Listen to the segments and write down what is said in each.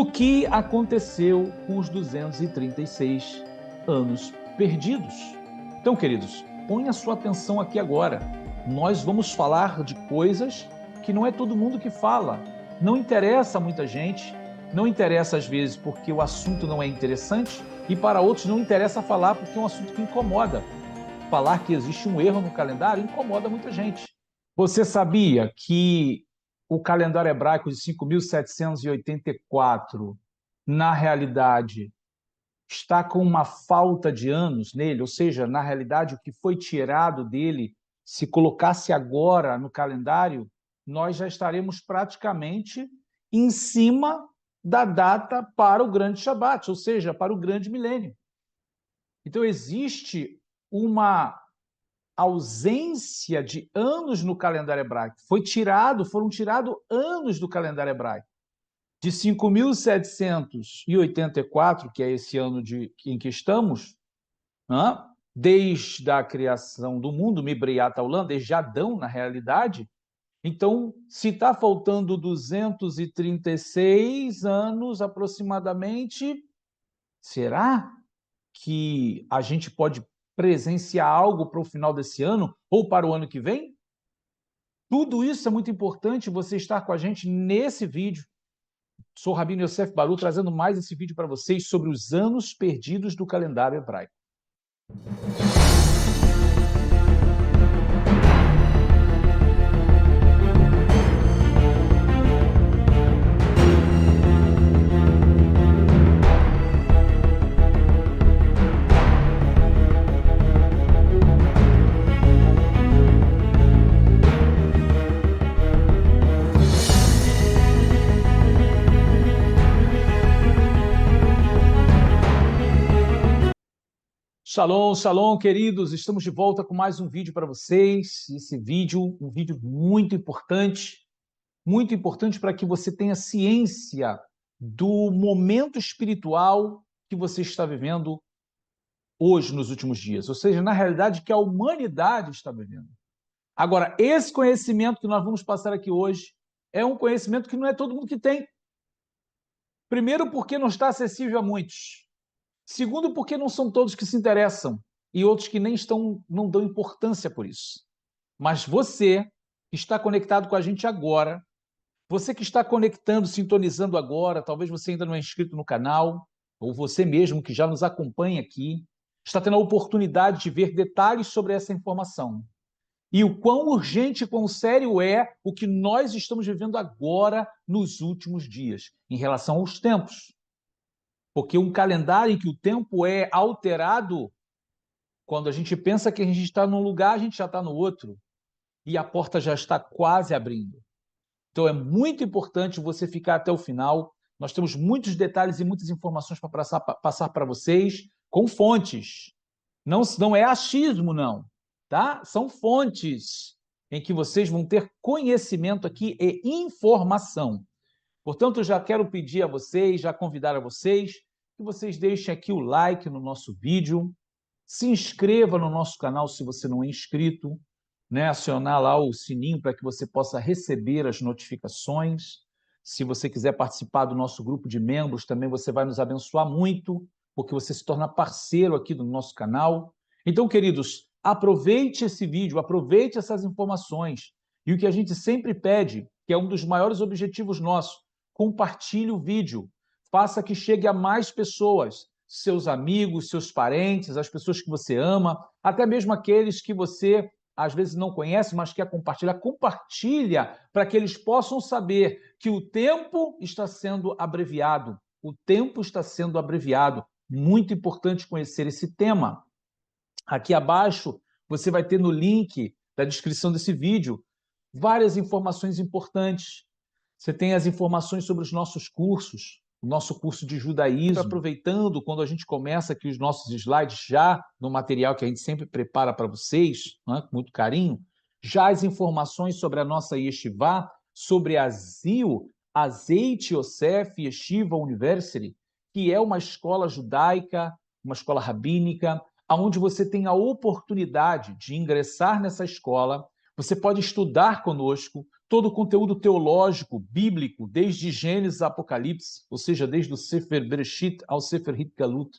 O que aconteceu com os 236 anos perdidos? Então, queridos, ponha sua atenção aqui agora. Nós vamos falar de coisas que não é todo mundo que fala. Não interessa a muita gente, não interessa às vezes porque o assunto não é interessante e para outros não interessa falar porque é um assunto que incomoda. Falar que existe um erro no calendário incomoda muita gente. Você sabia que o calendário hebraico de 5.784, na realidade, está com uma falta de anos nele? Ou seja, na realidade, o que foi tirado dele, se colocasse agora no calendário, nós já estaremos praticamente em cima da data para o grande Shabat, ou seja, para o grande milênio. Então, existe uma ausência de anos no calendário hebraico. Foram tirados anos do calendário hebraico. De 5.784, que é esse ano em que estamos, desde a criação do mundo, Mibriat Aulam, desde Adão, na realidade. Então, se está faltando 236 anos aproximadamente, será que a gente pode presenciar algo para o final desse ano ou para o ano que vem? Tudo isso é muito importante você estar com a gente nesse vídeo. Sou Rabino Yosef Baru, trazendo mais esse vídeo para vocês sobre os anos perdidos do calendário hebraico. Shalom, shalom, queridos. Estamos de volta com mais um vídeo para vocês. Esse vídeo, um vídeo muito importante para que você tenha ciência do momento espiritual que você está vivendo hoje, nos últimos dias. Ou seja, na realidade, que a humanidade está vivendo. Agora, esse conhecimento que nós vamos passar aqui hoje é um conhecimento que não é todo mundo que tem. Primeiro, porque não está acessível a muitos. Segundo, porque não são todos que se interessam e outros que nem não dão importância por isso. Mas você que está conectado com a gente agora, você que está conectando, sintonizando agora, talvez você ainda não é inscrito no canal, ou você mesmo que já nos acompanha aqui, está tendo a oportunidade de ver detalhes sobre essa informação. E o quão urgente e quão sério é o que nós estamos vivendo agora nos últimos dias, em relação aos tempos. Porque um calendário em que o tempo é alterado, quando a gente pensa que a gente está num lugar, a gente já está no outro. E a porta já está quase abrindo. Então é muito importante você ficar até o final. Nós temos muitos detalhes e muitas informações para passar para vocês, com fontes. Não é achismo, não. Tá? São fontes em que vocês vão ter conhecimento aqui e informação. Portanto, eu já quero pedir a vocês, já convidar a vocês, que vocês deixem aqui o like no nosso vídeo, se inscreva no nosso canal se você não é inscrito, né? Acionar lá o sininho para que você possa receber as notificações. Se você quiser participar do nosso grupo de membros, também você vai nos abençoar muito, porque você se torna parceiro aqui do nosso canal. Então, queridos, aproveite esse vídeo, aproveite essas informações. E o que a gente sempre pede, que é um dos maiores objetivos nossos, compartilhe o vídeo, faça que chegue a mais pessoas, seus amigos, seus parentes, as pessoas que você ama, até mesmo aqueles que você às vezes não conhece, mas quer compartilhar. Compartilha para que eles possam saber que o tempo está sendo abreviado. O tempo está sendo abreviado. Muito importante conhecer esse tema. Aqui abaixo você vai ter no link da descrição desse vídeo várias informações importantes. Você tem as informações sobre os nossos cursos, o nosso curso de judaísmo. Aproveitando, quando a gente começa aqui os nossos slides, já no material que a gente sempre prepara para vocês, né, com muito carinho, já as informações sobre a nossa Yeshivá, sobre a ZIL, Azeite Yosef Yeshiva University, que é uma escola judaica, uma escola rabínica, onde você tem a oportunidade de ingressar nessa escola. Você pode estudar conosco todo o conteúdo teológico, bíblico, desde Gênesis a Apocalipse, ou seja, desde o Sefer Bereshit ao Sefer Hitgalut,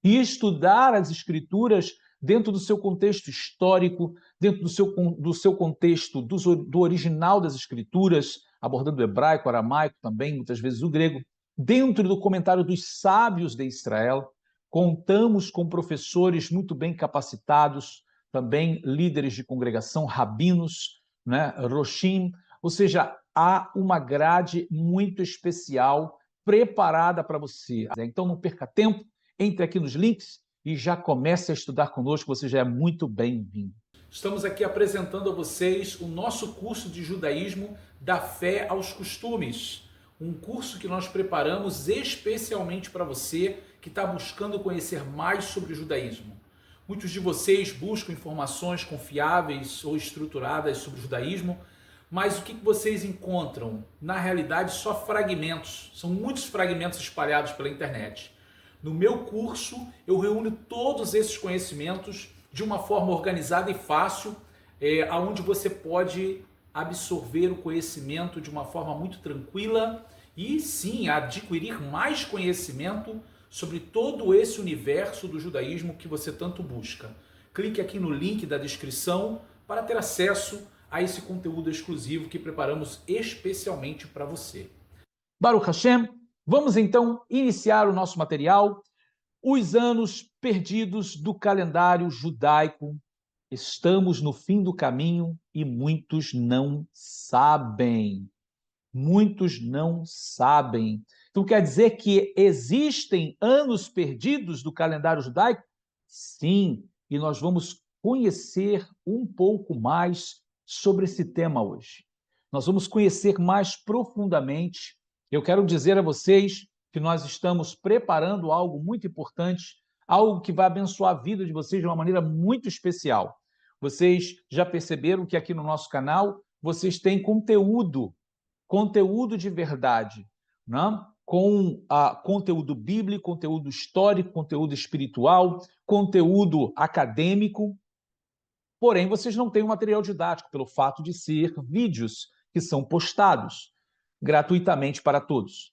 e estudar as Escrituras dentro do seu contexto histórico, dentro do seu contexto do original das Escrituras, abordando o hebraico, o aramaico também, muitas vezes o grego, dentro do comentário dos sábios de Israel. Contamos com professores muito bem capacitados, também líderes de congregação, rabinos, né, roshim, ou seja, há uma grade muito especial preparada para você. Então não perca tempo, entre aqui nos links e já comece a estudar conosco, você já é muito bem-vindo. Estamos aqui apresentando a vocês o nosso curso de judaísmo da fé aos costumes, um curso que nós preparamos especialmente para você que está buscando conhecer mais sobre o judaísmo. Muitos de vocês buscam informações confiáveis ou estruturadas sobre o judaísmo, mas o que vocês encontram? Na realidade, só fragmentos. São muitos fragmentos espalhados pela internet. No meu curso, eu reúno todos esses conhecimentos de uma forma organizada e fácil, onde você pode absorver o conhecimento de uma forma muito tranquila e, sim, adquirir mais conhecimento sobre todo esse universo do judaísmo que você tanto busca. Clique aqui no link da descrição para ter acesso a esse conteúdo exclusivo que preparamos especialmente para você. Baruch Hashem, vamos então iniciar o nosso material. Os anos perdidos do calendário judaico. Estamos no fim do caminho e muitos não sabem. Muitos não sabem. Então quer dizer que existem anos perdidos do calendário judaico? Sim, e nós vamos conhecer um pouco mais sobre esse tema hoje. Nós vamos conhecer mais profundamente. Eu quero dizer a vocês que nós estamos preparando algo muito importante, algo que vai abençoar a vida de vocês de uma maneira muito especial. Vocês já perceberam que aqui no nosso canal vocês têm conteúdo de verdade, né? Com conteúdo bíblico, conteúdo histórico, conteúdo espiritual, conteúdo acadêmico. Porém, vocês não têm um material didático pelo fato de ser vídeos que são postados gratuitamente para todos,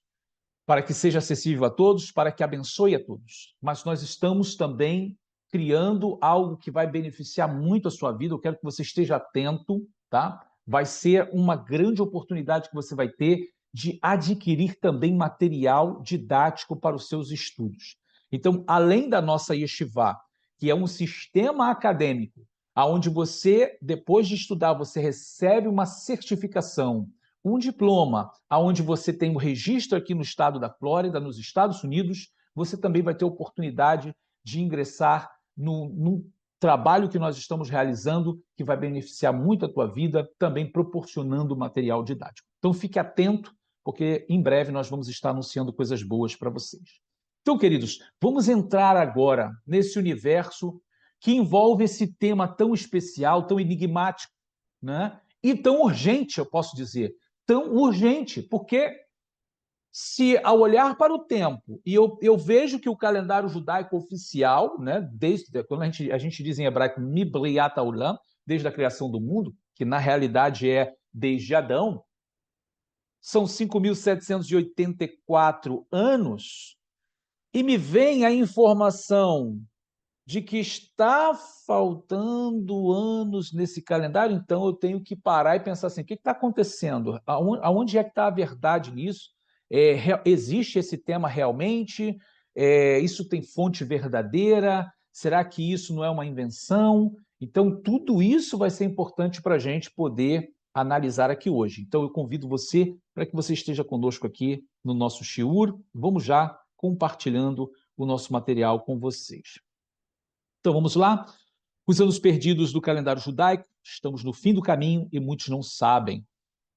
para que seja acessível a todos, para que abençoe a todos. Mas nós estamos também criando algo que vai beneficiar muito a sua vida. Eu quero que você esteja atento, tá? Vai ser uma grande oportunidade que você vai ter de adquirir também material didático para os seus estudos. Então, além da nossa Yeshivá, que é um sistema acadêmico, onde você, depois de estudar, você recebe uma certificação, um diploma, onde você tem o registro aqui no estado da Flórida, nos Estados Unidos, você também vai ter oportunidade de ingressar num trabalho que nós estamos realizando, que vai beneficiar muito a tua vida, também proporcionando material didático. Então fique atento, porque em breve nós vamos estar anunciando coisas boas para vocês. Então, queridos, vamos entrar agora nesse universo que envolve esse tema tão especial, tão enigmático, né? E tão urgente, eu posso dizer. Tão urgente, porque se ao olhar para o tempo, e eu vejo que o calendário judaico oficial, né, desde quando a gente diz em hebraico, Mibriat Haolam, desde a criação do mundo, que na realidade é desde Adão, são 5.784 anos, e me vem a informação de que está faltando anos nesse calendário, então eu tenho que parar e pensar assim, o que está acontecendo? Aonde é que está a verdade nisso? Existe esse tema realmente? Isso tem fonte verdadeira? Será que isso não é uma invenção? Então, tudo isso vai ser importante para a gente poder analisar aqui hoje. Então, eu convido você para que você esteja conosco aqui no nosso shiur. Vamos já compartilhando o nosso material com vocês. Então, vamos lá? Os anos perdidos do calendário judaico, estamos no fim do caminho e muitos não sabem.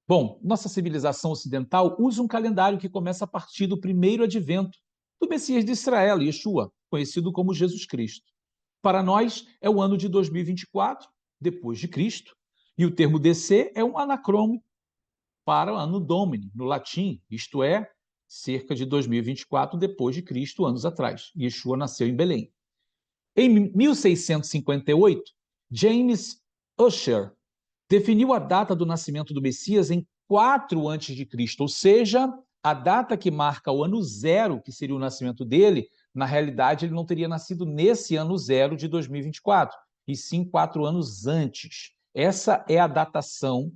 Bom, nossa civilização ocidental usa um calendário que começa a partir do primeiro advento do Messias de Israel, Yeshua, conhecido como Jesus Cristo. Para nós, é o ano de 2024, depois de Cristo, e o termo DC é um anacrônimo para o ano Domini, no latim, isto é, cerca de 2024 depois de Cristo, anos atrás. Yeshua nasceu em Belém. Em 1658, James Ussher definiu a data do nascimento do Messias em 4 a.C., ou seja, a data que marca o ano zero, que seria o nascimento dele, na realidade ele não teria nascido nesse ano zero de 2024, e sim 4 anos antes. Essa é a datação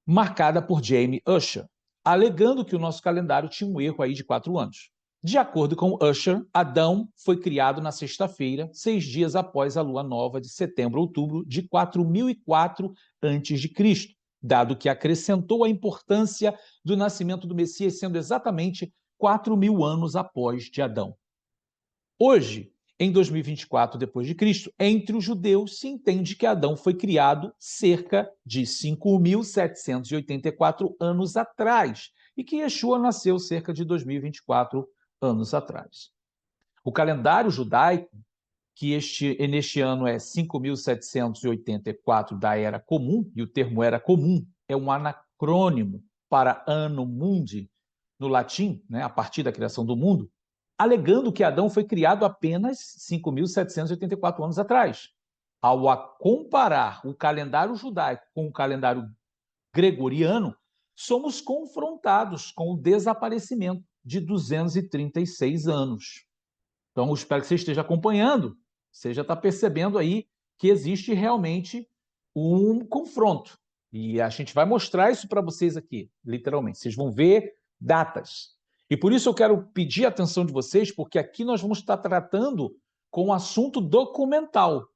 marcada por Jamie Ussher, alegando que o nosso calendário tinha um erro aí de 4 anos. De acordo com Ussher, Adão foi criado na sexta-feira, 6 dias após a lua nova de setembro-outubro de 4004 a.C., dado que acrescentou a importância do nascimento do Messias sendo exatamente 4.000 anos após de Adão. Hoje, em 2024 depois de Cristo, entre os judeus se entende que Adão foi criado cerca de 5.784 anos atrás e que Yeshua nasceu cerca de 2024 anos atrás. O calendário judaico, que neste ano é 5.784 da Era Comum, e o termo Era Comum é um anacrônimo para Anno Mundi, no latim, né, a partir da criação do mundo, alegando que Adão foi criado apenas 5.784 anos atrás. Ao comparar o calendário judaico com o calendário gregoriano, somos confrontados com o desaparecimento de 236 anos. Então, espero que você esteja acompanhando, você já está percebendo aí que existe realmente um confronto. E a gente vai mostrar isso para vocês aqui, literalmente. Vocês vão ver datas. E por isso eu quero pedir a atenção de vocês, porque aqui nós vamos estar tratando com um assunto documental,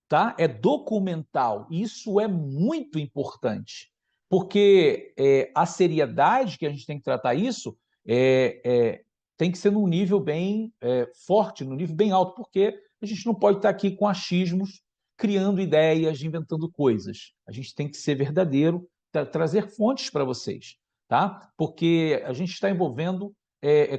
tá? É documental. Isso é muito importante, porque a seriedade que a gente tem que tratar isso tem que ser num nível bem forte, num nível bem alto, porque a gente não pode estar aqui com achismos, criando ideias, inventando coisas. A gente tem que ser verdadeiro, trazer fontes para vocês, tá? Porque a gente está envolvendo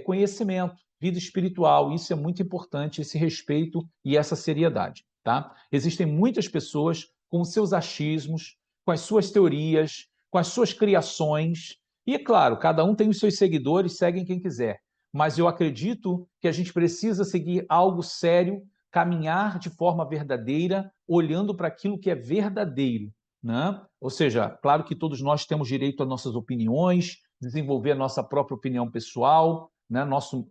conhecimento, vida espiritual, isso é muito importante, esse respeito e essa seriedade, tá? Existem muitas pessoas com os seus achismos, com as suas teorias, com as suas criações, e, é claro, cada um tem os seus seguidores, seguem quem quiser, mas eu acredito que a gente precisa seguir algo sério, caminhar de forma verdadeira, olhando para aquilo que é verdadeiro, né? Ou seja, claro que todos nós temos direito às nossas opiniões, desenvolver a nossa própria opinião pessoal, né? Nosso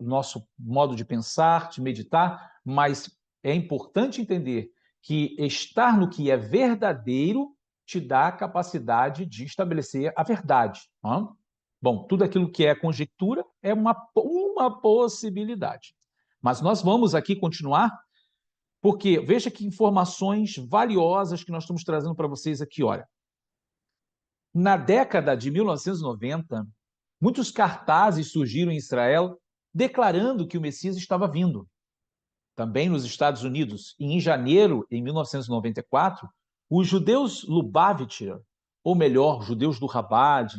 modo de pensar, de meditar, mas é importante entender que estar no que é verdadeiro te dá a capacidade de estabelecer a verdade. Né? Bom, tudo aquilo que é conjectura é uma possibilidade. Mas nós vamos aqui continuar, porque veja que informações valiosas que nós estamos trazendo para vocês aqui. Olha, na década de 1990, muitos cartazes surgiram em Israel declarando que o Messias estava vindo. Também nos Estados Unidos, e em janeiro de 1994, os judeus Lubavitcher, ou melhor, judeus do Chabad,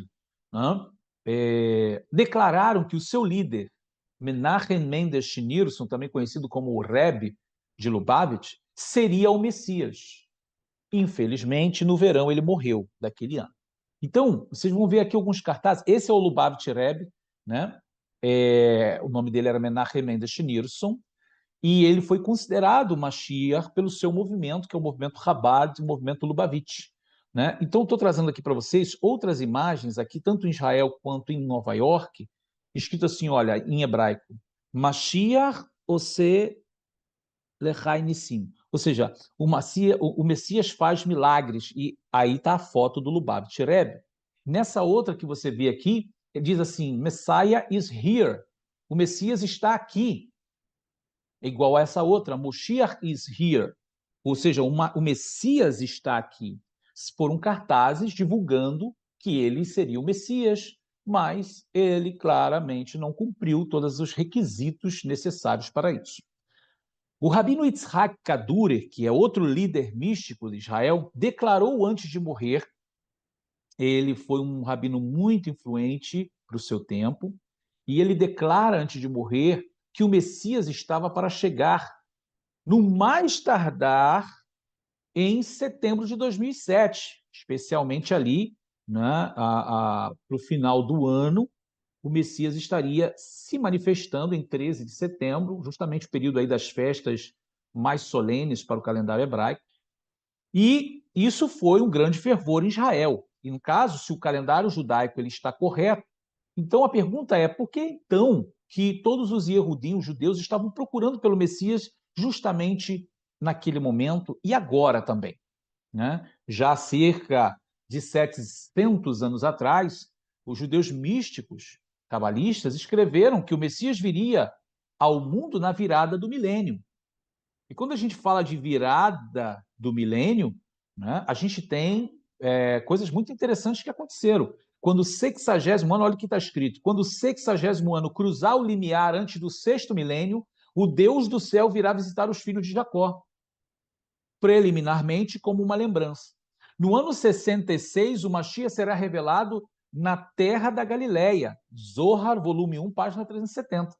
né, declararam que o seu líder, Menachem Mendes Schneerson, também conhecido como o Rebbe de Lubavitch, seria o Messias. Infelizmente, no verão ele morreu daquele ano. Então, vocês vão ver aqui alguns cartazes. Esse é o Lubavitch Rebbe, né? O nome dele era Menachem Mendes Schneerson, e ele foi considerado Mashiach pelo seu movimento, que é o movimento Chabad, o movimento Lubavitch. Né? Então, estou trazendo aqui para vocês outras imagens, aqui tanto em Israel quanto em Nova York, escrito assim, olha, em hebraico, Mashiach Ose Lechai Nissim. Ou seja, o Messias faz milagres, e aí está a foto do Lubavitch Rebbe. Nessa outra que você vê aqui, ele diz assim, Messiah is here. O Messias está aqui. É igual a essa outra, Moshiach is here, ou seja, o Messias está aqui. Foram cartazes divulgando que ele seria o Messias, mas ele claramente não cumpriu todos os requisitos necessários para isso. O rabino Yitzhak Kadurer, que é outro líder místico de Israel, declarou antes de morrer, ele foi um rabino muito influente para o seu tempo, e ele declara antes de morrer que o Messias estava para chegar no mais tardar em setembro de 2007, especialmente ali, né, para o final do ano, o Messias estaria se manifestando em 13 de setembro, justamente o período aí das festas mais solenes para o calendário hebraico. E Isso foi um grande fervor em Israel. E, no caso, se o calendário judaico ele está correto, então a pergunta é, por que então que todos os Yehudim, os judeus, estavam procurando pelo Messias justamente naquele momento e agora também? Né? Já há cerca de 700 anos atrás, os judeus místicos, cabalistas, escreveram que o Messias viria ao mundo na virada do milênio. E quando a gente fala de virada do milênio, né, a gente tem coisas muito interessantes que aconteceram. Quando o 60º ano, olha o que está escrito, quando o 60º ano cruzar o limiar antes do 6º milênio, o Deus do céu virá visitar os filhos de Jacó, preliminarmente como uma lembrança. No ano 66, o Mashiach será revelado na terra da Galileia, Zohar, volume 1, página 370.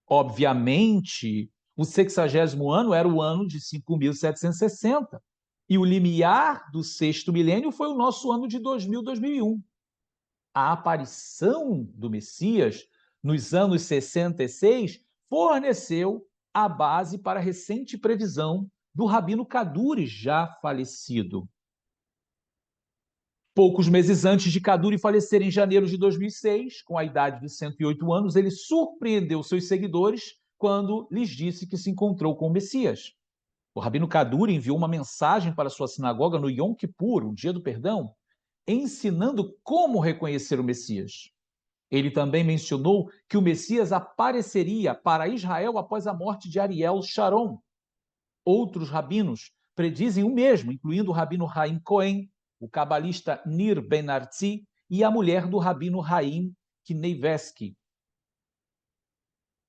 Obviamente, o 60º ano era o ano de 5.760, e o limiar do 6º milênio foi o nosso ano de 2000, 2001. A aparição do Messias nos anos 66 forneceu a base para a recente previsão do Rabino Kaduri, já falecido. Poucos meses antes de Kaduri falecer em janeiro de 2006, com a idade de 108 anos, ele surpreendeu seus seguidores quando lhes disse que se encontrou com o Messias. O Rabino Kaduri enviou uma mensagem para sua sinagoga no Yom Kippur, o dia do perdão, ensinando como reconhecer o Messias. Ele também mencionou que o Messias apareceria para Israel após a morte de Ariel Sharon. Outros rabinos predizem o mesmo, incluindo o rabino Haim Cohen, o cabalista Nir Ben Artzi e a mulher do rabino Haim Kneivesky.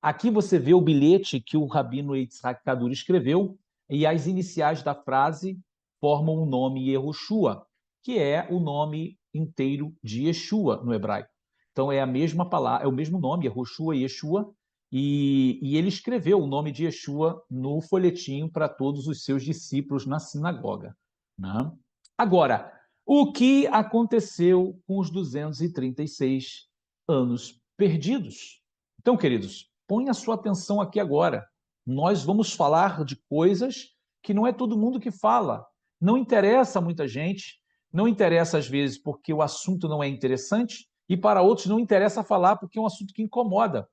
Aqui você vê o bilhete que o rabino Yitzhak Kaduri escreveu e as iniciais da frase formam o nome Yehoshua, que é o nome inteiro de Yeshua no hebraico. Então é a mesma palavra, é o mesmo nome, Yehoshua, Yeshua, e ele escreveu o nome de Yeshua no folhetinho para todos os seus discípulos na sinagoga. Né? Agora, o que aconteceu com os 236 anos perdidos? Então, queridos, põe a sua atenção aqui agora. Nós vamos falar de coisas que não é todo mundo que fala. Não interessa a muita gente, não interessa às vezes porque o assunto não é interessante, e para outros não interessa falar porque é um assunto que incomoda.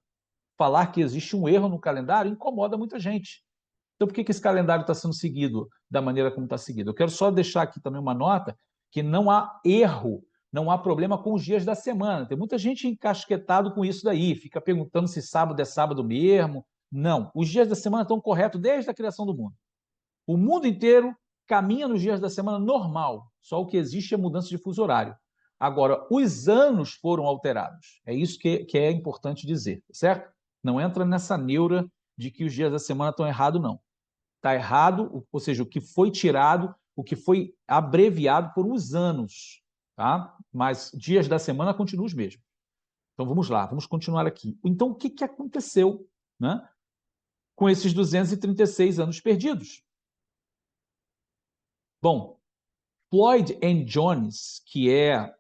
Falar que existe um erro no calendário incomoda muita gente. Então, por que esse calendário está sendo seguido da maneira como está seguido? Eu quero só deixar aqui também uma nota que não há erro, não há problema com os dias da semana. Tem muita gente encasquetado com isso daí, fica perguntando se sábado é sábado mesmo. Não, os dias da semana estão corretos desde a criação do mundo. O mundo inteiro caminha nos dias da semana normal, só o que existe é mudança de fuso horário. Agora, os anos foram alterados. É isso que é importante dizer, certo? Não entra nessa neura de que os dias da semana estão errados, não. Está errado, ou seja, o que foi tirado, o que foi abreviado por uns anos, tá? Mas dias da semana continuam os mesmos. Então vamos lá, vamos continuar aqui. Então o que aconteceu, né, com esses 236 anos perdidos? Bom, Floyd and Jones, que é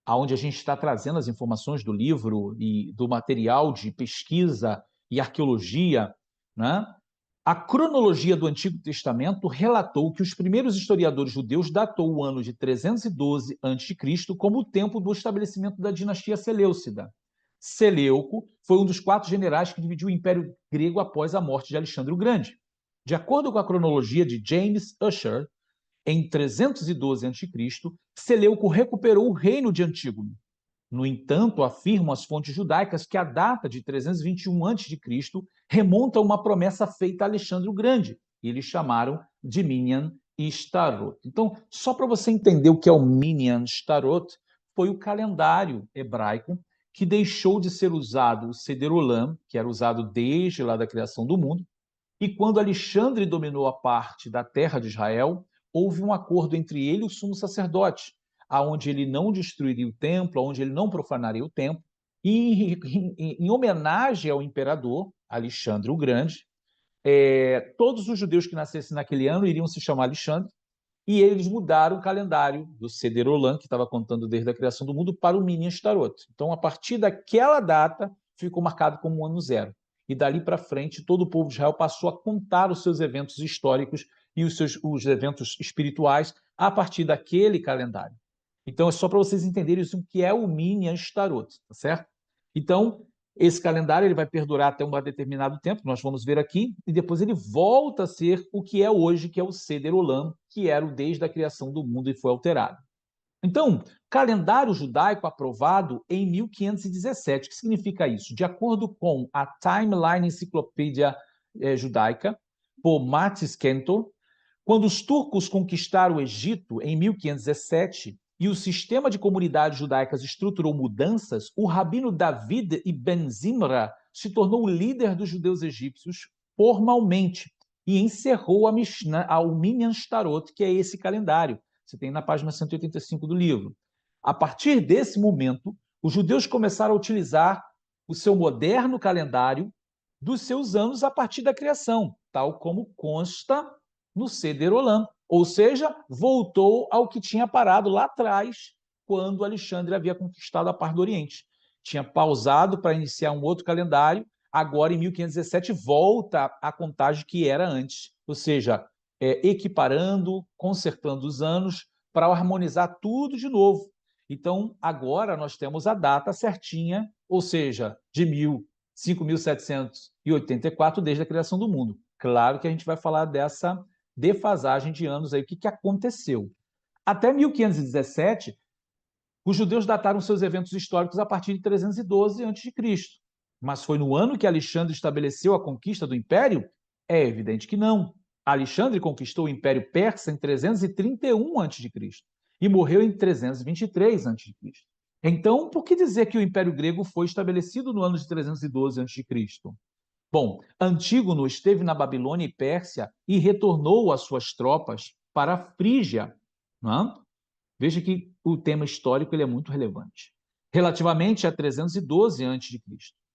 aonde a gente está trazendo as informações do livro e do material de pesquisa e arqueologia, né? A cronologia do Antigo Testamento relatou que os primeiros historiadores judeus datou o ano de 312 a.C. como o tempo do estabelecimento da dinastia Seleucida. Seleuco foi um dos 4 generais que dividiu o Império Grego após a morte de Alexandre o Grande. De acordo com a cronologia de James Ussher, em 312 a.C., Seleuco recuperou o reino de Antígono. No entanto, afirmam as fontes judaicas que a data de 321 a.C. remonta a uma promessa feita a Alexandre o Grande, e eles chamaram de Minyan Ishtarot. Então, só para você entender o que é o Minyan Ishtarot, foi o calendário hebraico que deixou de ser usado o Seder Olam, que era usado desde lá da criação do mundo, e quando Alexandre dominou a parte da terra de Israel, houve um acordo entre ele e o sumo sacerdote, aonde ele não destruiria o templo, aonde ele não profanaria o templo, e em homenagem ao imperador Alexandre o Grande, todos os judeus que nascessem naquele ano iriam se chamar Alexandre, e eles mudaram o calendário do Seder Olam, que estava contando desde a criação do mundo, para o Minyan Starot. Então, a partir daquela data, ficou marcado como um ano zero. E dali para frente, todo o povo de Israel passou a contar os seus eventos históricos e os eventos espirituais a partir daquele calendário. Então, é só para vocês entenderem isso, o que é o Minyan Starot, tá certo? Então, esse calendário ele vai perdurar até um determinado tempo, nós vamos ver aqui, e depois ele volta a ser o que é hoje, que é o Seder Olam, que era o desde a criação do mundo e foi alterado. Então, calendário judaico aprovado em 1517. O que significa isso? De acordo com a Timeline Enciclopédia Judaica, por Matis Kentor, quando os turcos conquistaram o Egito em 1517 e o sistema de comunidades judaicas estruturou mudanças, o rabino David Ibn Zimra se tornou o líder dos judeus egípcios formalmente e encerrou a Mishnah, o Minyan Starot, que é esse calendário. Você tem na página 185 do livro. A partir desse momento, os judeus começaram a utilizar o seu moderno calendário dos seus anos a partir da criação, tal como consta no Seder Olam. Ou seja, voltou ao que tinha parado lá atrás, quando Alexandre havia conquistado a parte do Oriente. Tinha pausado para iniciar um outro calendário, agora em 1517 volta a contagem que era antes. Ou seja, equiparando, consertando os anos para harmonizar tudo de novo. Então, agora nós temos a data certinha, ou seja, de 5.784, desde a criação do mundo. Claro que a gente vai falar dessa defasagem de anos aí, o que aconteceu. Até 1517, os judeus dataram seus eventos históricos a partir de 312 a.C. Mas foi no ano que Alexandre estabeleceu a conquista do Império? É evidente que não. Alexandre conquistou o Império Persa em 331 a.C. e morreu em 323 a.C. Então, por que dizer que o Império Grego foi estabelecido no ano de 312 a.C.? Bom, Antígono esteve na Babilônia e Pérsia e retornou as suas tropas para a Frígia. Não é? Veja que o tema histórico ele é muito relevante. Relativamente a 312 a.C.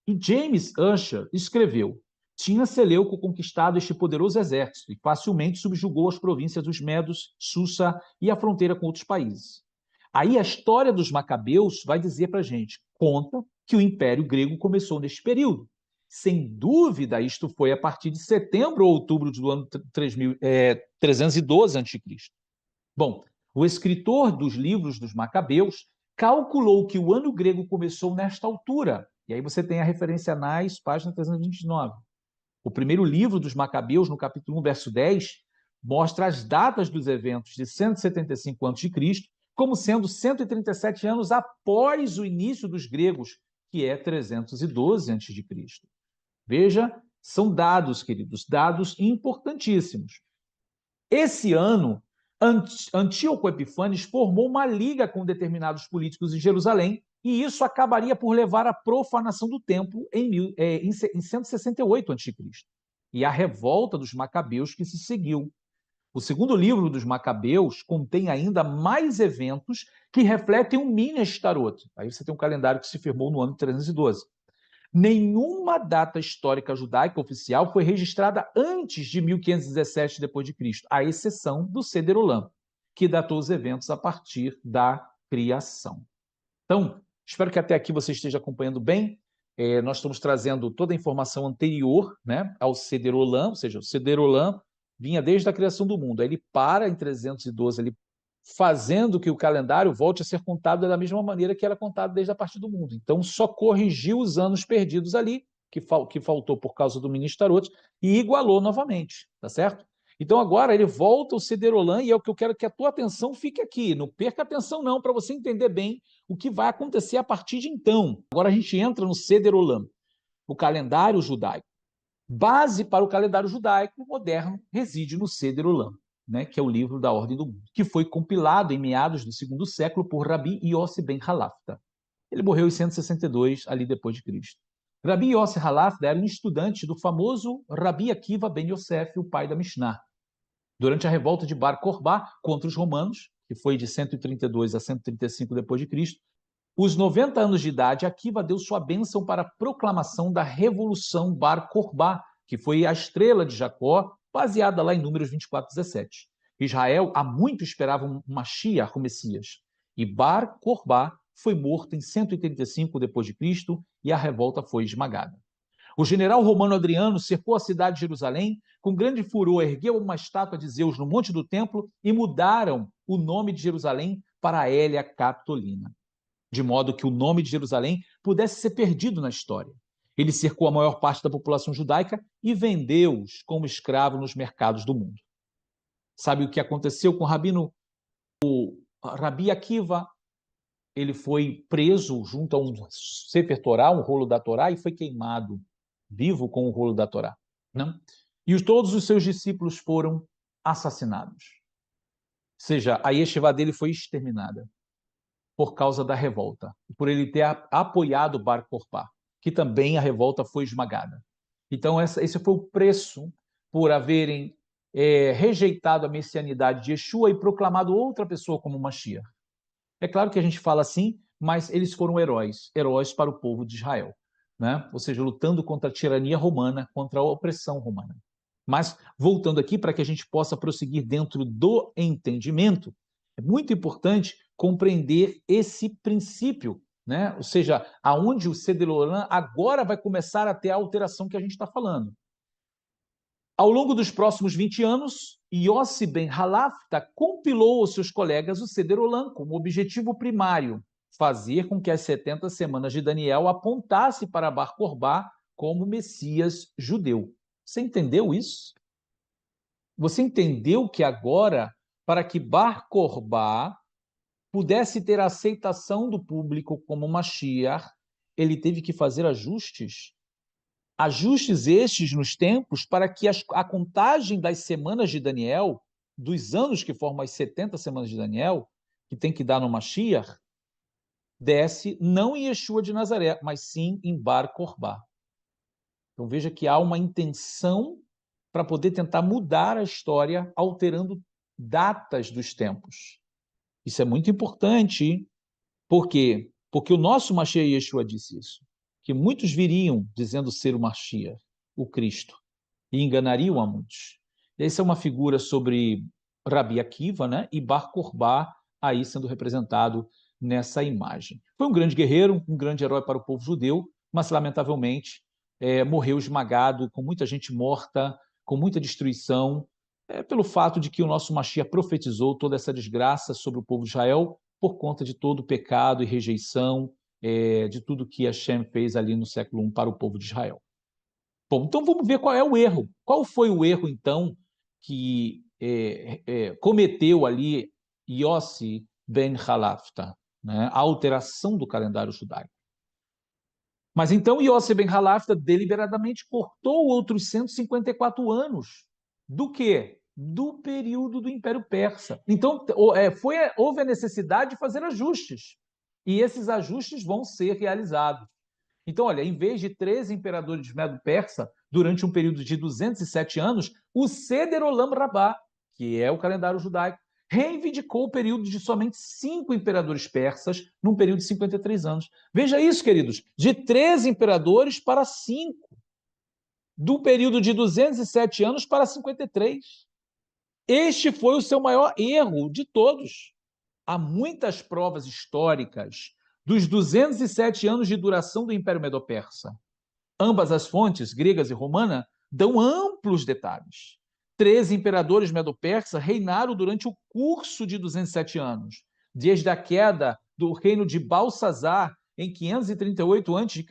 E James Ussher escreveu: tinha Seleuco conquistado este poderoso exército e facilmente subjugou as províncias dos Medos, Susa e a fronteira com outros países. Aí a história dos Macabeus vai dizer para a gente, conta que o Império Grego começou neste período. Sem dúvida, isto foi a partir de setembro ou outubro do ano 312 a.C. Bom, o escritor dos livros dos Macabeus calculou que o ano grego começou nesta altura. E aí você tem a referência nas páginas 329. O primeiro livro dos Macabeus, no capítulo 1, verso 10, mostra as datas dos eventos de 175 a.C., como sendo 137 anos após o início dos gregos, que é 312 a.C. Veja, são dados, queridos, dados importantíssimos. Esse ano, Antíoco Epifânes formou uma liga com determinados políticos em Jerusalém, e isso acabaria por levar à profanação do templo em 168 a.C. e a revolta dos Macabeus que se seguiu. O segundo livro dos Macabeus contém ainda mais eventos que refletem um Minyan Starot. Aí você tem um calendário que se firmou no ano 312. Nenhuma data histórica judaica oficial foi registrada antes de 1517 d.C., à exceção do Seder Olam, que datou os eventos a partir da criação. Então, espero que até aqui você esteja acompanhando bem. Nós estamos trazendo toda a informação anterior, né, ao Seder Olam, ou seja, o Seder Olam vinha desde a criação do mundo. Aí ele para em 312, ele fazendo que o calendário volte a ser contado da mesma maneira que era contado desde a partir do mundo. Então, só corrigiu os anos perdidos ali, que faltou por causa do Minyan Starot, e igualou novamente, tá certo? Então, agora ele volta ao Seder Olam, e é o que eu quero que a tua atenção fique aqui. Não perca atenção não, para você entender bem o que vai acontecer a partir de então. Agora a gente entra no Seder Olam, o calendário judaico. Base para o calendário judaico moderno reside no Seder Olam, né, que é o livro da Ordem do Mundo, que foi compilado em meados do segundo século por Rabi Yossi ben Halafta. Ele morreu em 162, ali depois de Cristo. Rabi Yossi Halafta era um estudante do famoso Rabi Akiva ben Yosef, o pai da Mishnah. Durante a revolta de Bar Kokhba contra os romanos, que foi de 132 a 135 depois de Cristo, os 90 anos de idade, Akiva deu sua bênção para a proclamação da Revolução Bar Kokhba, que foi a estrela de Jacó, baseada lá em Números 24:17. Israel há muito esperava um Mashiach, o Messias, e Bar Kokhba foi morto em 135 depois de Cristo e a revolta foi esmagada. O general romano Adriano cercou a cidade de Jerusalém, com grande furor ergueu uma estátua de Zeus no monte do templo e mudaram o nome de Jerusalém para Hélia Capitolina, de modo que o nome de Jerusalém pudesse ser perdido na história. Ele cercou a maior parte da população judaica e vendeu-os como escravos nos mercados do mundo. Sabe o que aconteceu com o Rabi Akiva? Ele foi preso junto a um Sefer Torá, um rolo da Torá, e foi queimado vivo com o rolo da Torá. Né? E todos os seus discípulos foram assassinados. Ou seja, a yeshiva dele foi exterminada por causa da revolta, por ele ter apoiado Bar Kokhba, que também a revolta foi esmagada. Então, esse foi o preço por haverem rejeitado a messianidade de Yeshua e proclamado outra pessoa como Mashiach. É claro que a gente fala assim, mas eles foram heróis para o povo de Israel, né? Ou seja, lutando contra a tirania romana, contra a opressão romana. Mas, voltando aqui, para que a gente possa prosseguir dentro do entendimento, é muito importante compreender esse princípio, né? Ou seja, aonde o Seder Olam agora vai começar a ter a alteração que a gente está falando. Ao longo dos próximos 20 anos, Yossi Ben Halafta compilou aos seus colegas o Seder Olam como objetivo primário, fazer com que as 70 semanas de Daniel apontasse para Bar Kokhba como Messias judeu. Você entendeu isso? Você entendeu que agora, para que Bar Kokhba pudesse ter a aceitação do público como Mashiach, ele teve que fazer ajustes? Ajustes estes nos tempos para que a contagem das semanas de Daniel, dos anos que formam as 70 semanas de Daniel, que tem que dar no Mashiach, desce não em Yeshua de Nazaré, mas sim em Bar Kokhba. Então veja que há uma intenção para poder tentar mudar a história, alterando datas dos tempos. Isso é muito importante. Por quê? Porque o nosso Mashiach Yeshua disse isso, que muitos viriam dizendo ser o Mashiach, o Cristo, e enganariam a muitos. Essa é uma figura sobre Rabi Akiva, né? E Bar Kokhba aí sendo representado nessa imagem. Foi um grande guerreiro, um grande herói para o povo judeu, mas lamentavelmente morreu esmagado, com muita gente morta, com muita destruição, pelo fato de que o nosso Mashiach profetizou toda essa desgraça sobre o povo de Israel por conta de todo o pecado e rejeição de tudo que Hashem fez ali no século I para o povo de Israel. Bom, então vamos ver qual é o erro. Qual foi o erro, então, que cometeu ali Yossi Ben Halafta, né? A alteração do calendário judaico. Mas então Yossi Ben Halafta deliberadamente cortou outros 154 anos. Do quê? Do período do Império Persa. Então, houve a necessidade de fazer ajustes. E esses ajustes vão ser realizados. Então, olha, em vez de 13 imperadores de Medo-Persa, durante um período de 207 anos, o Seder Olam Rabbah, que é o calendário judaico, reivindicou o período de somente 5 imperadores persas, num período de 53 anos. Veja isso, queridos, de 13 imperadores para 5, do período de 207 anos para 53. Este foi o seu maior erro de todos. Há muitas provas históricas dos 207 anos de duração do Império Medo-Persa. Ambas as fontes, gregas e romana, dão amplos detalhes. 13 imperadores medo-persa reinaram durante o curso de 207 anos, desde a queda do reino de Balsazar, em 538 a.C.,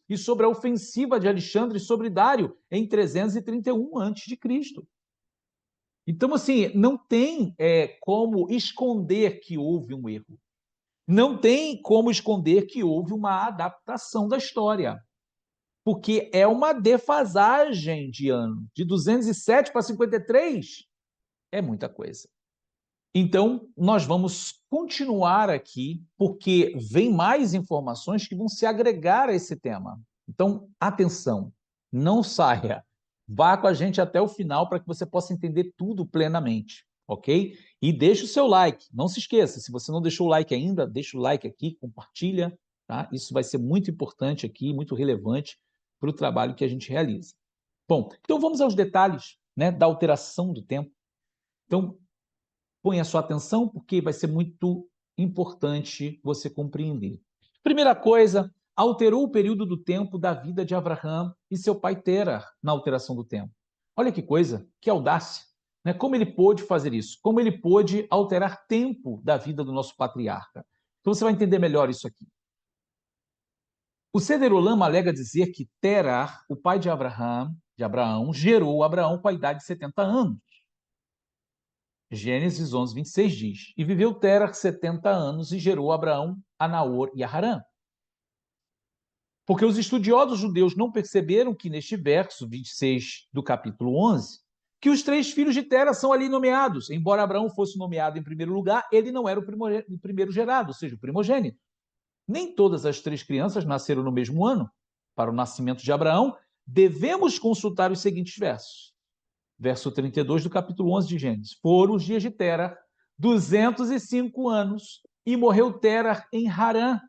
e sobre a ofensiva de Alexandre sobre Dário, em 331 a.C. Então, assim, não tem como esconder que houve um erro. Não tem como esconder que houve uma adaptação da história, porque é uma defasagem de ano. De 207 para 53 é muita coisa. Então, nós vamos continuar aqui, porque vem mais informações que vão se agregar a esse tema. Então, atenção, não saia. Vá com a gente até o final para que você possa entender tudo plenamente, ok? E deixe o seu like. Não se esqueça, se você não deixou o like ainda, deixa o like aqui, compartilha, tá? Isso vai ser muito importante aqui, muito relevante para o trabalho que a gente realiza. Bom, então vamos aos detalhes, né, da alteração do tempo. Então, põe a sua atenção, porque vai ser muito importante você compreender. Primeira coisa, alterou o período do tempo da vida de Abraham e seu pai Terah na alteração do tempo. Olha que coisa, que audácia, né? Como ele pôde fazer isso? Como ele pôde alterar tempo da vida do nosso patriarca? Então você vai entender melhor isso aqui. O Seder Olam alega dizer que Terah, o pai de Abraão, gerou Abraão com a idade de 70 anos. Gênesis 11, 26 diz: E viveu Terah 70 anos e gerou Abraão a Naor e a Harã. Porque os estudiosos judeus não perceberam que neste verso 26 do capítulo 11, que os 3 filhos de Terah são ali nomeados. Embora Abraão fosse nomeado em primeiro lugar, ele não era o primeiro gerado, ou seja, o primogênito. Nem todas as 3 crianças nasceram no mesmo ano. Para o nascimento de Abraão, devemos consultar os seguintes versos. Verso 32 do capítulo 11 de Gênesis. Foram os dias de Terah 205 anos e morreu Terah em Harã.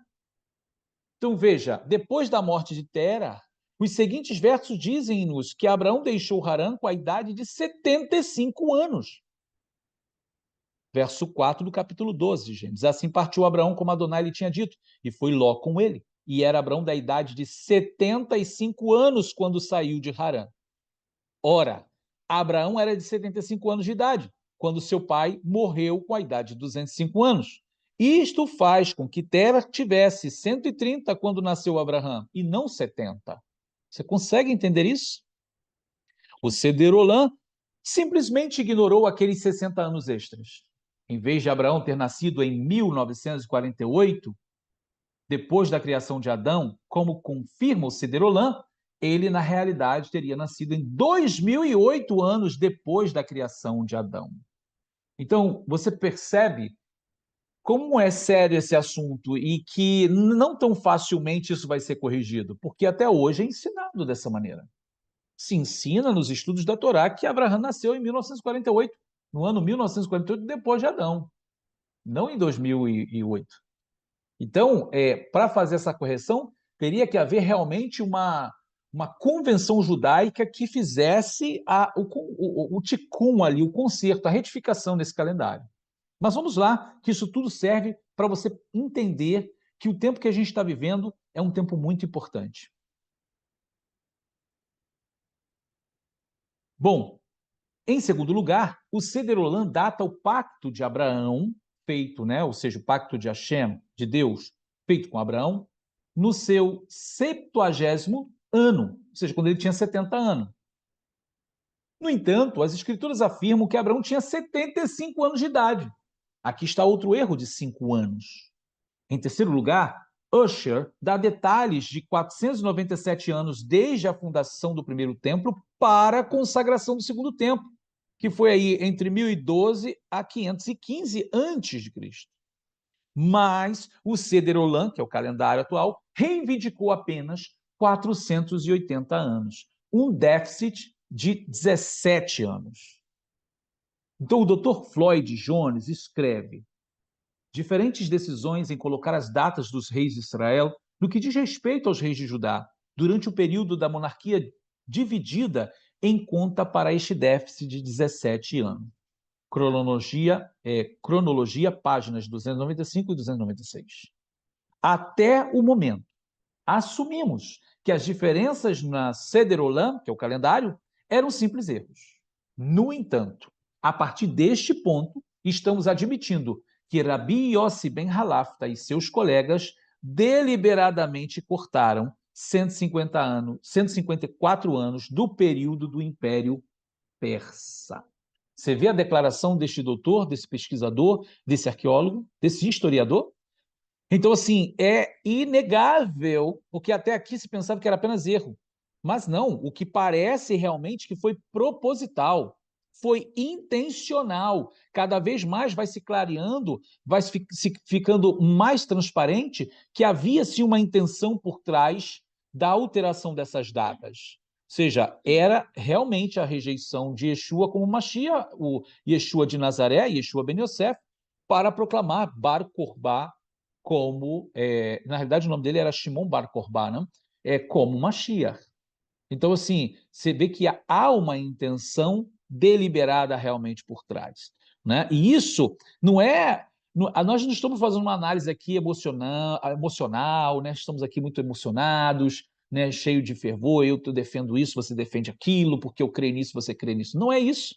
Então veja, depois da morte de Terah, os seguintes versos dizem-nos que Abraão deixou Harã com a idade de 75 anos. Verso 4 do capítulo 12 de Gênesis. Assim partiu Abraão como Adonai lhe tinha dito, e foi Ló com ele. E era Abraão da idade de 75 anos quando saiu de Harã. Ora, Abraão era de 75 anos de idade, quando seu pai morreu com a idade de 205 anos. Isto faz com que Terah tivesse 130 quando nasceu Abraão, e não 70. Você consegue entender isso? O Seder Olam simplesmente ignorou aqueles 60 anos extras. Em vez de Abraão ter nascido em 1948, depois da criação de Adão, como confirma o Seder Olam, ele, na realidade, teria nascido em 2008 anos depois da criação de Adão. Então, você percebe como é sério esse assunto e que não tão facilmente isso vai ser corrigido, porque até hoje é ensinado dessa maneira. Se ensina nos estudos da Torá que Abraão nasceu em 1948, no ano 1948, depois de Adão, não em 2008. Então, para fazer essa correção, teria que haver realmente uma convenção judaica que fizesse o tikkun ali, o conserto, a retificação desse calendário. Mas vamos lá, que isso tudo serve para você entender que o tempo que a gente está vivendo é um tempo muito importante. Bom, em segundo lugar, o Seder Olam data o pacto de Abraão, feito, né, ou seja, o pacto de Hashem, de Deus, feito com Abraão, no seu 70º ano, ou seja, quando ele tinha 70 anos. No entanto, as escrituras afirmam que Abraão tinha 75 anos de idade. Aqui está outro erro de 5 anos. Em terceiro lugar, Usher dá detalhes de 497 anos desde a fundação do primeiro templo para a consagração do segundo templo, que foi aí entre 1012 a 515 a.C. Mas o Seder Olam, que é o calendário atual, reivindicou apenas 480 anos, um déficit de 17 anos. Então o Dr. Floyd Jones escreve: diferentes decisões em colocar as datas dos reis de Israel no que diz respeito aos reis de Judá, durante o período da monarquia dividida, em conta para este déficit de 17 anos. Cronologia, páginas 295 e 296. Até o momento, assumimos que as diferenças na Seder Olam, que é o calendário, eram simples erros. No entanto, a partir deste ponto, estamos admitindo que Rabi Yossi ben Halafta e seus colegas deliberadamente cortaram 154 anos do período do Império Persa. Você vê a declaração deste doutor, desse pesquisador, desse arqueólogo, desse historiador? Então, assim, é inegável, porque até aqui se pensava que era apenas erro. Mas não, o que parece realmente que foi proposital, foi intencional. Cada vez mais vai se clareando, vai se ficando mais transparente que havia sim uma intenção por trás da alteração dessas datas. Ou seja, era realmente a rejeição de Yeshua como Mashiach, o Yeshua de Nazaré, Yeshua ben Yosef, para proclamar Bar Korbá como, na realidade o nome dele era Shimon Bar Korbá, né? Como Mashiach. Então, assim, você vê que há uma intenção deliberada realmente por trás, né? E isso não é Nós não estamos fazendo uma análise aqui emocional, né? Estamos aqui muito emocionados, né? Cheio de fervor, eu defendo isso, você defende aquilo, porque eu creio nisso, você crê nisso. Não é isso.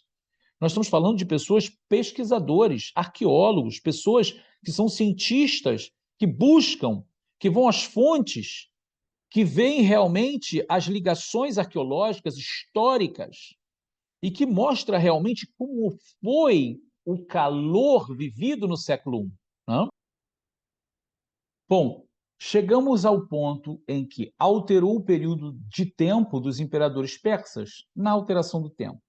Nós estamos falando de pessoas pesquisadores, arqueólogos, pessoas que são cientistas, que buscam, que vão às fontes, que veem realmente as ligações arqueológicas históricas e que mostra realmente como foi o calor vivido no século I. Né? Bom, chegamos ao ponto em que alterou o período de tempo dos imperadores persas na alteração do tempo.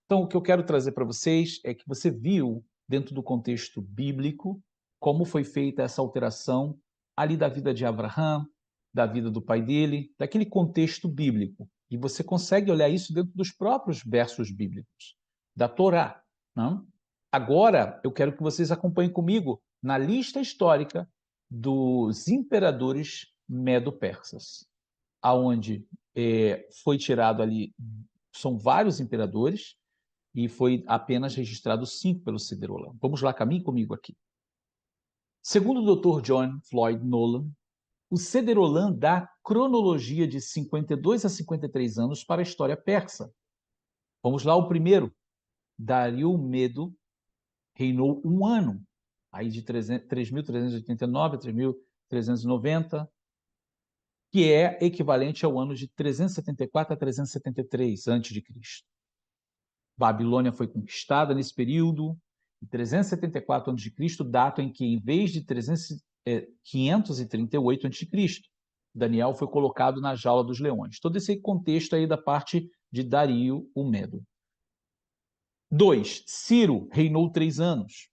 Então, o que eu quero trazer para vocês é que você viu, dentro do contexto bíblico, como foi feita essa alteração ali da vida de Abraão, da vida do pai dele, daquele contexto bíblico. E você consegue olhar isso dentro dos próprios versos bíblicos, da Torá. Não? Agora, eu quero que vocês acompanhem comigo na lista histórica dos imperadores medo-persas, aonde foi tirado ali, são vários imperadores, e foi apenas registrado 5 pelo Cederolan. Vamos lá, caminhe comigo aqui. Segundo o Dr. John Floyd Nolan, o Cederolan dá cronologia de 52 a 53 anos para a história persa. Vamos lá, o primeiro. Dario Medo reinou um ano, aí de 3.389 a 3.390, que é equivalente ao ano de 374 a 373 a.C. Babilônia foi conquistada nesse período, em 374 a.C., data em que, em vez de 538 a.C., Daniel foi colocado na jaula dos leões. Todo esse contexto aí da parte de Dario o Medo. 2. Ciro reinou 3 anos.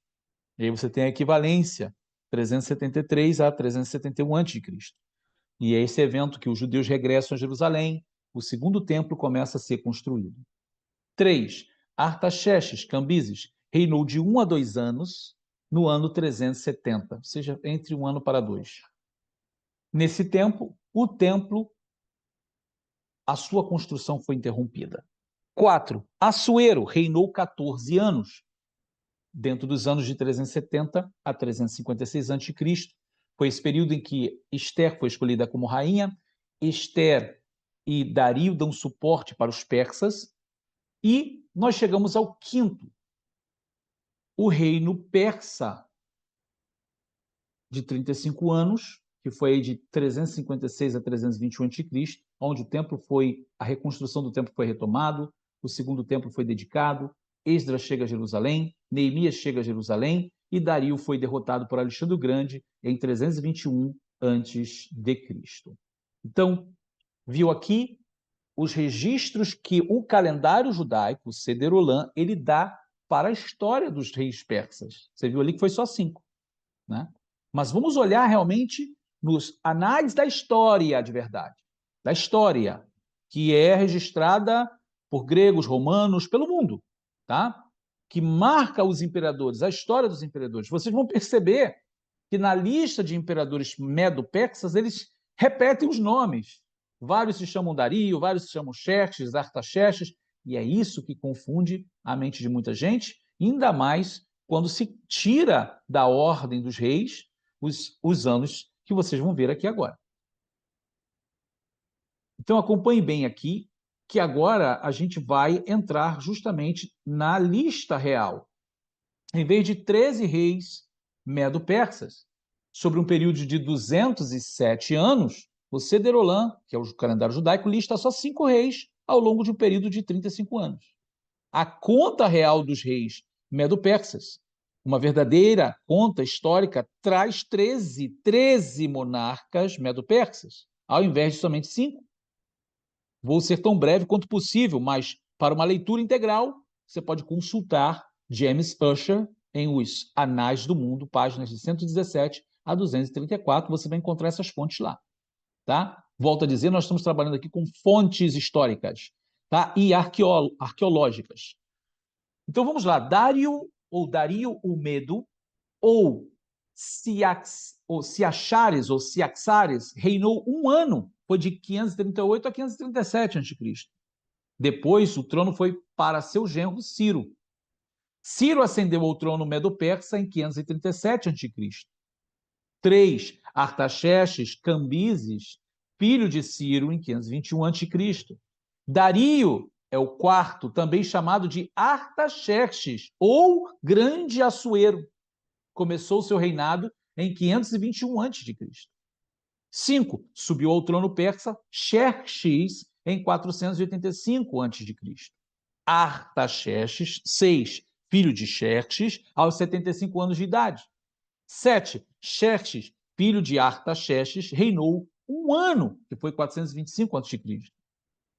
E aí você tem a equivalência, 373 a 371 a.C. E é esse evento que os judeus regressam a Jerusalém, o segundo templo começa a ser construído. 3. Artaxerxes, Cambises, reinou de 1 a 2 anos no ano 370, ou seja, entre um ano para 2. Nesse tempo, o templo, a sua construção foi interrompida. 4. Assuero reinou 14 anos, dentro dos anos de 370 a 356 a.C. Foi esse período em que Ester foi escolhida como rainha, Ester e Dario dão suporte para os persas, e nós chegamos ao quinto, o reino persa, de 35 anos, que foi de 356 a 321 a.C., onde a reconstrução do templo foi retomado, o segundo templo foi dedicado, Esdras chega a Jerusalém, Neemias chega a Jerusalém, e Dario foi derrotado por Alexandre o Grande em 321 a.C. Então, viu aqui os registros que o calendário judaico, o Cederolan, ele dá para a história dos reis persas. Você viu ali que foi só 5, né? Mas vamos olhar realmente nos análises da história de verdade, da história, que é registrada por gregos, romanos, pelo mundo, tá? Que marca os imperadores, a história dos imperadores. Vocês vão perceber que na lista de imperadores medo-persas, eles repetem os nomes. Vários se chamam Dario, vários se chamam Xerxes, Artaxerxes, e é isso que confunde a mente de muita gente, ainda mais quando se tira da ordem dos reis os anos que vocês vão ver aqui agora. Então, acompanhe bem aqui, que agora a gente vai entrar justamente na lista real. Em vez de 13 reis medo-persas, sobre um período de 207 anos, o Cederolan, que é o calendário judaico, lista só 5 reis ao longo de um período de 35 anos. A conta real dos reis medo-persas, uma verdadeira conta histórica, traz 13 monarcas medo-persas, ao invés de somente 5. Vou ser tão breve quanto possível, mas para uma leitura integral, você pode consultar James Ussher em Os Anais do Mundo, páginas de 117 a 234, você vai encontrar essas fontes lá. Tá? Volto a dizer, nós estamos trabalhando aqui com fontes históricas, tá? E arqueológicas. Então vamos lá, Dario o Medo, ou Ciaxares ou Ciaxares, reinou um ano, foi de 538 a 537 a.C. Depois o trono foi para seu genro Ciro. Ciro ascendeu ao trono medo-persa em 537 a.C. 3. Artaxerxes Cambises, filho de Ciro, em 521 a.C. Dario é o quarto, também chamado de Artaxerxes, ou Grande Assuero. Começou seu reinado em 521 a.C. 5. Subiu ao trono persa Xerxes em 485 a.C. Artaxerxes. 6. Filho de Xerxes, aos 75 anos de idade. 7. Xerxes, filho de Artaxerxes, reinou um ano, que foi 425 a.C.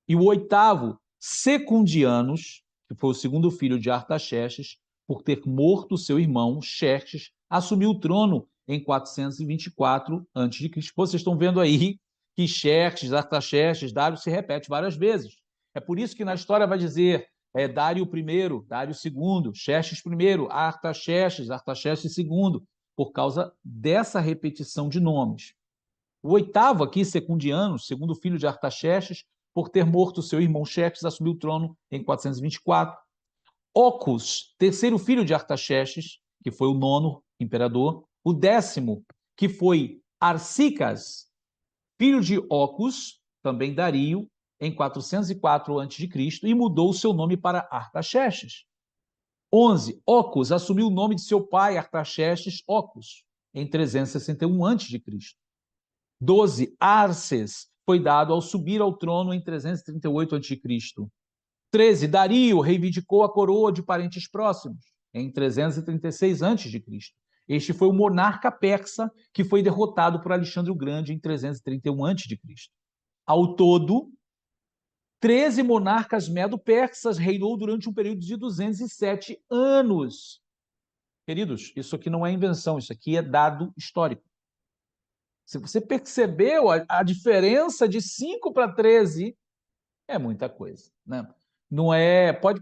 E o oitavo, Secundianos, que foi o segundo filho de Artaxerxes, por ter morto seu irmão Xerxes, assumiu o trono em 424 a.C. Vocês estão vendo aí que Xerxes, Artaxerxes, Dário se repete várias vezes. É por isso que na história vai dizer Dário I, Dário II, Xerxes I, Artaxerxes, Artaxerxes II, por causa dessa repetição de nomes. O oitavo aqui, Secundianos, segundo filho de Artaxerxes, por ter morto seu irmão Xerxes, assumiu o trono em 424. Ocus, terceiro filho de Artaxerxes, que foi o nono imperador. O 10º, que foi Arsícas, filho de Ocus, também Dario, em 404 a.C., e mudou seu nome para Artaxerxes. 11. Ocus assumiu o nome de seu pai, Artaxerxes Ocus, em 361 a.C. 12. Arces foi dado ao subir ao trono em 338 a.C. 13. Dario reivindicou a coroa de parentes próximos, em 336 a.C. Este foi o monarca persa que foi derrotado por Alexandre o Grande em 331 a.C. Ao todo, 13 monarcas medo-persas reinou durante um período de 207 anos. Queridos, isso aqui não é invenção, isso aqui é dado histórico. Se você percebeu a diferença de 5 para 13, é muita coisa, né? Não é, pode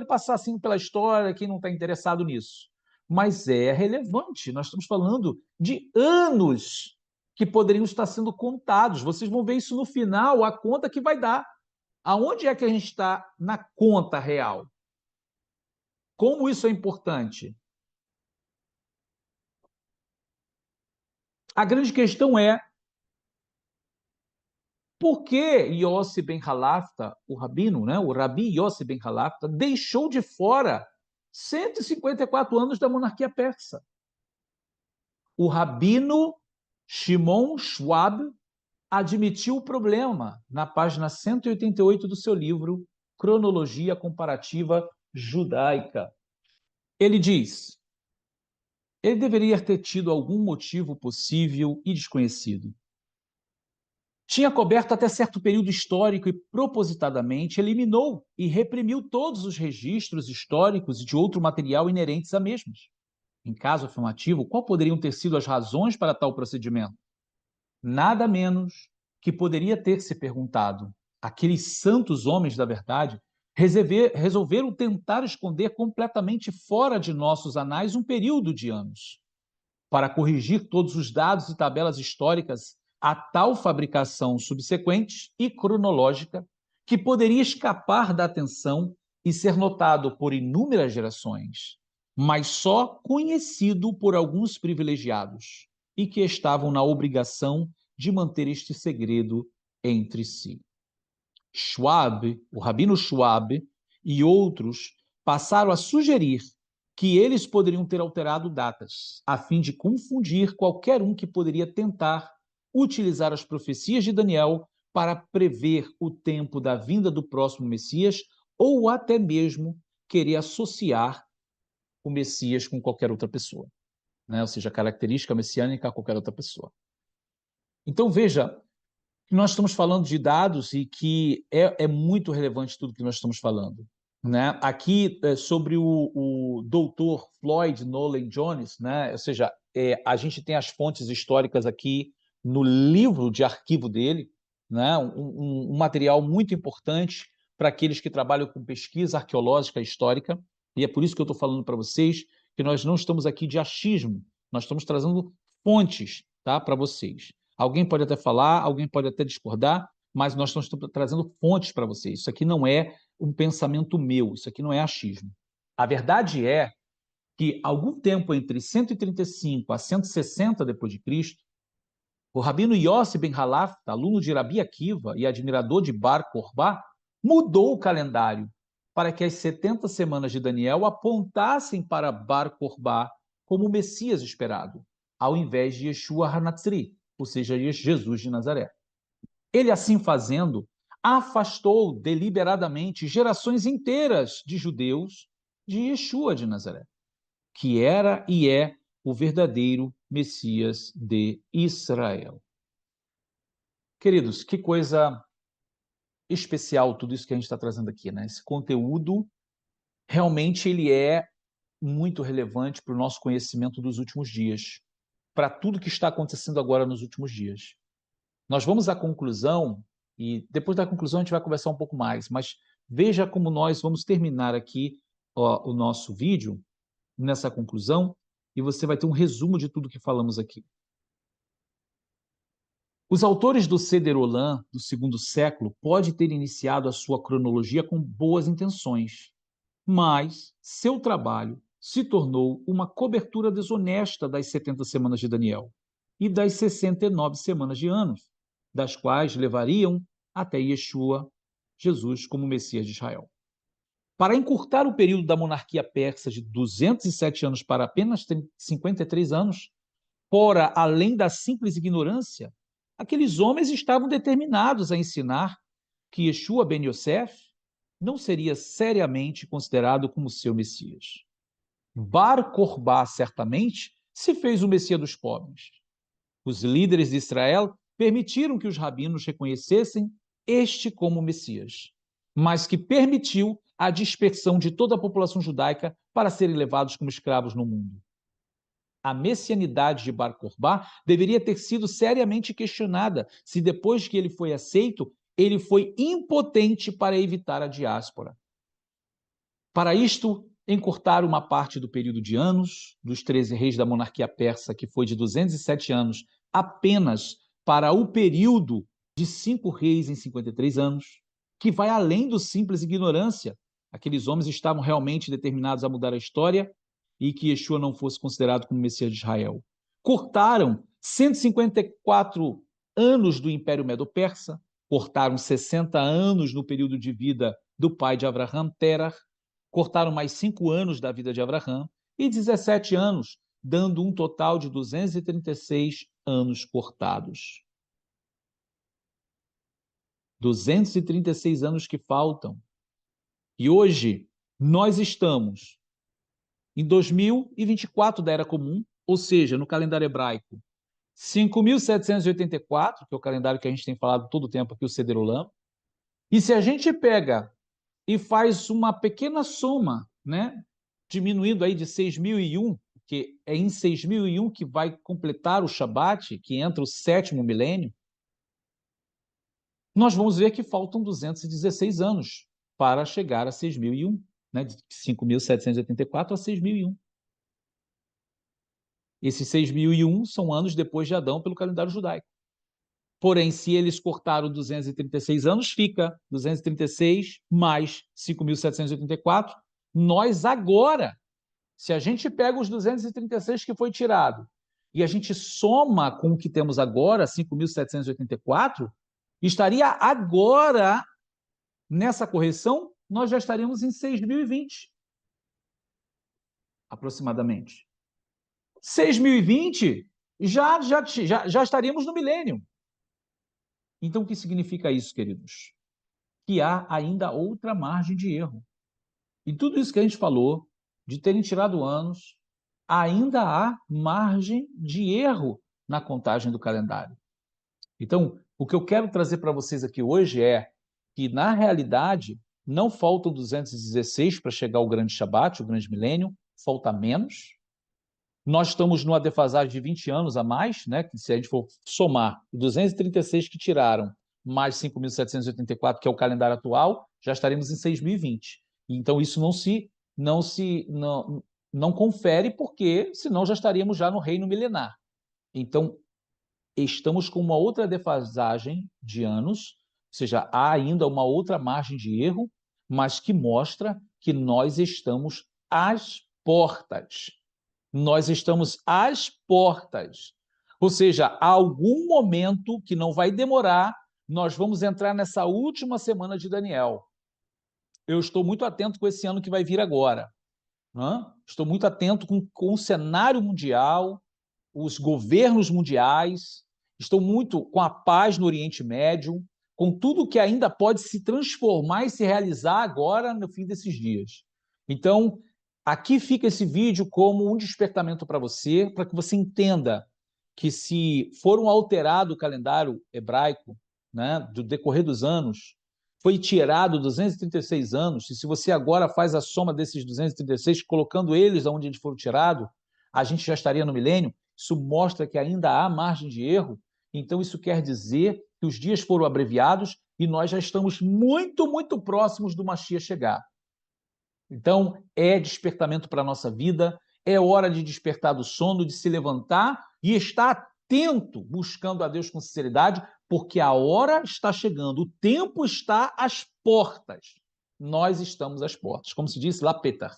passar assim pela história, quem não está interessado nisso, mas é relevante. Nós estamos falando de anos que poderiam estar sendo contados. Vocês vão ver isso no final, a conta que vai dar. Aonde é que a gente está na conta real? Como isso é importante? A grande questão é por que Yossi ben Halafta, o rabino, né, o Rabi Yossi ben Halafta, deixou de fora 154 anos da monarquia persa? O rabino Shimon Schwab admitiu o problema na página 188 do seu livro Cronologia Comparativa Judaica. Ele diz: ele deveria ter tido algum motivo possível e desconhecido. Tinha coberto até certo período histórico e, propositadamente, eliminou e reprimiu todos os registros históricos e de outro material inerentes a mesmos. Em caso afirmativo, qual poderiam ter sido as razões para tal procedimento? Nada menos que poderia ter se perguntado. Aqueles santos homens da verdade resolveram tentar esconder completamente fora de nossos anais um período de anos, para corrigir todos os dados e tabelas históricas a tal fabricação subsequente e cronológica que poderia escapar da atenção e ser notado por inúmeras gerações, mas só conhecido por alguns privilegiados e que estavam na obrigação de manter este segredo entre si. Schwab, o rabino Schwab e outros passaram a sugerir que eles poderiam ter alterado datas, a fim de confundir qualquer um que poderia tentar utilizar as profecias de Daniel para prever o tempo da vinda do próximo Messias ou até mesmo querer associar o Messias com qualquer outra pessoa, né? Ou seja, a característica messiânica a qualquer outra pessoa. Então, veja, nós estamos falando de dados e que é muito relevante tudo que nós estamos falando, né? Aqui, sobre o doutor Floyd Nolan Jones, né? Ou seja, a gente tem as fontes históricas aqui no livro de arquivo dele, né? Um material muito importante para aqueles que trabalham com pesquisa arqueológica e histórica, e é por isso que eu estou falando para vocês que nós não estamos aqui de achismo, nós estamos trazendo fontes, tá, para vocês. Alguém pode até falar, alguém pode até discordar, mas nós estamos trazendo fontes para vocês. Isso aqui não é um pensamento meu, isso aqui não é achismo. A verdade é que, algum tempo entre 135 a 160 depois de Cristo, o rabino Yossi Ben Halaf, aluno de Rabi Akiva e admirador de Bar Kokhba, mudou o calendário para que as 70 semanas de Daniel apontassem para Bar Kokhba como o Messias esperado, ao invés de Yeshua HaNatzri, ou seja, Jesus de Nazaré. Ele, assim fazendo, afastou deliberadamente gerações inteiras de judeus de Yeshua de Nazaré, que era e é o verdadeiro Messias de Israel. Queridos, que coisa especial tudo isso que a gente está trazendo aqui, né? Esse conteúdo realmente ele é muito relevante para o nosso conhecimento dos últimos dias, para tudo que está acontecendo agora nos últimos dias. Nós vamos à conclusão, e depois da conclusão a gente vai conversar um pouco mais, mas veja como nós vamos terminar aqui o nosso vídeo, nessa conclusão, e você vai ter um resumo de tudo que falamos aqui. Os autores do Seder Olam, do segundo século, podem ter iniciado a sua cronologia com boas intenções, mas seu trabalho se tornou uma cobertura desonesta das 70 semanas de Daniel e das 69 semanas de anos, das quais levariam até Yeshua, Jesus, como Messias de Israel. Para encurtar o período da monarquia persa de 207 anos para apenas 53 anos, fora além da simples ignorância, aqueles homens estavam determinados a ensinar que Yeshua ben Yosef não seria seriamente considerado como seu Messias. Bar Kokhba, certamente, se fez o Messias dos pobres. Os líderes de Israel permitiram que os rabinos reconhecessem este como Messias, mas que permitiu a dispersão de toda a população judaica para serem levados como escravos no mundo. A messianidade de Bar Kokhba deveria ter sido seriamente questionada se, depois que ele foi aceito, ele foi impotente para evitar a diáspora. Para isto, encurtar uma parte do período de anos, dos 13 reis da monarquia persa, que foi de 207 anos, apenas para o período de 5 reis em 53 anos, que vai além do simples ignorância. Aqueles homens estavam realmente determinados a mudar a história e que Yeshua não fosse considerado como Messias de Israel. Cortaram 154 anos do Império Medo-Persa, cortaram 60 anos no período de vida do pai de Avraham, Terah, cortaram mais 5 anos da vida de Avraham e 17 anos, dando um total de 236 anos cortados. 236 anos que faltam. E hoje nós estamos em 2024 da Era Comum, ou seja, no calendário hebraico, 5.784, que é o calendário que a gente tem falado todo o tempo aqui, o Seder Olam. E se a gente pega e faz uma pequena soma, né, diminuindo aí de 6.001, que é em 6.001 que vai completar o Shabat, que entra o 7º milênio, nós vamos ver que faltam 216 anos para chegar a 6.001, né, de 5.784 a 6.001. Esses 6.001 são anos depois de Adão pelo calendário judaico. Porém, se eles cortaram 236 anos, fica 236 mais 5.784. Nós agora, se a gente pega os 236 que foi tirado e a gente soma com o que temos agora, 5.784, estaria agora, nessa correção, nós já estaríamos em 6.020, aproximadamente. 6.020, já estaríamos no milênio. Então, o que significa isso, queridos? Que há ainda outra margem de erro. E tudo isso que a gente falou, de terem tirado anos, ainda há margem de erro na contagem do calendário. Então, o que eu quero trazer para vocês aqui hoje é que, na realidade, não faltam 216 para chegar ao grande Shabat, o grande milênio, falta menos. Nós estamos numa defasagem de 20 anos a mais, né? Que se a gente for somar 236 que tiraram, mais 5.784, que é o calendário atual, já estaremos em 6.020. Então, isso não confere, porque senão já estaríamos já no reino milenar. Então, estamos com uma outra defasagem de anos, ou seja, há ainda uma outra margem de erro, mas que mostra que nós estamos às portas. Nós estamos às portas. Ou seja, há algum momento que não vai demorar, nós vamos entrar nessa última semana de Daniel. Eu estou muito atento com esse ano que vai vir agora. Né? Estou muito atento com o cenário mundial, os governos mundiais, estou muito com a paz no Oriente Médio, com tudo que ainda pode se transformar e se realizar agora no fim desses dias. Então, aqui fica esse vídeo como um despertamento para que você entenda que se for alterado o calendário hebraico, né, do decorrer dos anos, foi tirado 236 anos, e se você agora faz a soma desses 236, colocando eles onde eles foram tirados, a gente já estaria no milênio. Isso mostra que ainda há margem de erro. Então, isso quer dizer que os dias foram abreviados e nós já estamos muito, muito próximos do Mashiach chegar. Então, é despertamento para a nossa vida, é hora de despertar do sono, de se levantar e estar atento, buscando a Deus com sinceridade, porque a hora está chegando, o tempo está às portas. Nós estamos às portas, como se diz lá, Petar.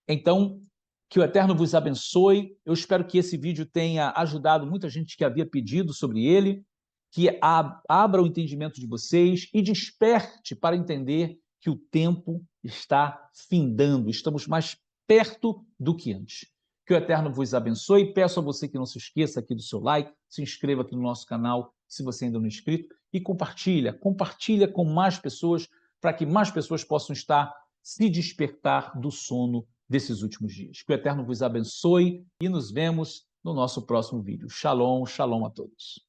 Então, que o Eterno vos abençoe. Eu espero que esse vídeo tenha ajudado muita gente que havia pedido sobre ele, que abra o entendimento de vocês e desperte para entender que o tempo está findando, estamos mais perto do que antes. Que o Eterno vos abençoe. Peço a você que não se esqueça aqui do seu like, se inscreva aqui no nosso canal, se você ainda não é inscrito, e compartilha com mais pessoas, para que mais pessoas possam se despertar do sono desses últimos dias. Que o Eterno vos abençoe e nos vemos no nosso próximo vídeo. Shalom, shalom a todos.